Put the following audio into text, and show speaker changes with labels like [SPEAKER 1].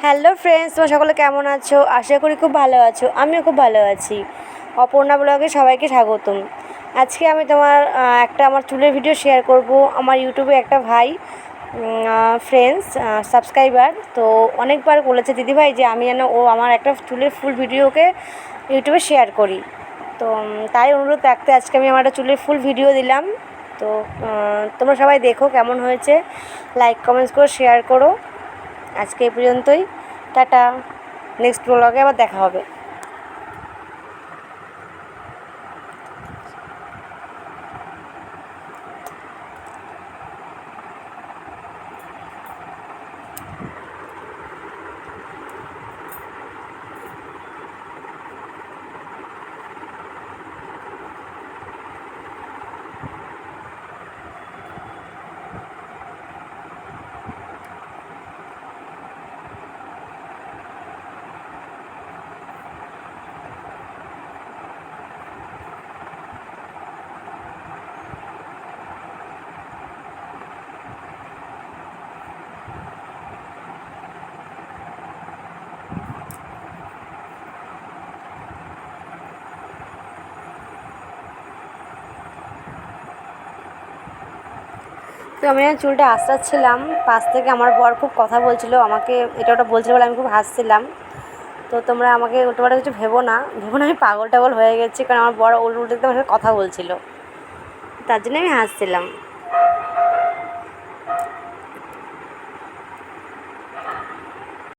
[SPEAKER 1] Hello friends, তোমরা সকলে কেমন আছো? আশা করি খুব ভালো আছো। আমিও খুব ভালো আছি। অপর্ণা ব্লগে সবাইকে স্বাগতম। আজকে আমি আমার চুলের ভিডিও শেয়ার করব। আমার ইউটিউবে একটা ভাই ফ্রেন্ডস সাবস্ক্রাইবার তো অনেকবার বলেছে দিদিভাই যে আমি যেন আমার একটা চুলের ফুল ভিডিওকে ইউটিউবে শেয়ার করি। তো তাই অনুরোধ রাখতে আজকে আমি আমার একটা চুলের ফুল ভিডিও দিলাম। তো তোমরা সবাই দেখো কেমন হয়েছে, লাইক কমেন্টস করে শেয়ার করো। আজকে এই পর্যন্তই। টাটা। নেক্সট ব্লগে আবার দেখা হবে। তো আমি চুলটা আঁচড়াচ্ছিলাম, পাশ থেকে আমার বর খুব কথা বলছিল, আমাকে এটা ওটা বলছিল বলে আমি খুব হাসছিলাম। তো তোমরা আমাকে উল্টোপাল্টা কিছু ভেবো না আমি পাগল টাগল হয়ে গেছি, কারণ আমার বর উল্টো উল্টো আমার সাথে কথা বলছিল, তার জন্য আমি হাসছিলাম।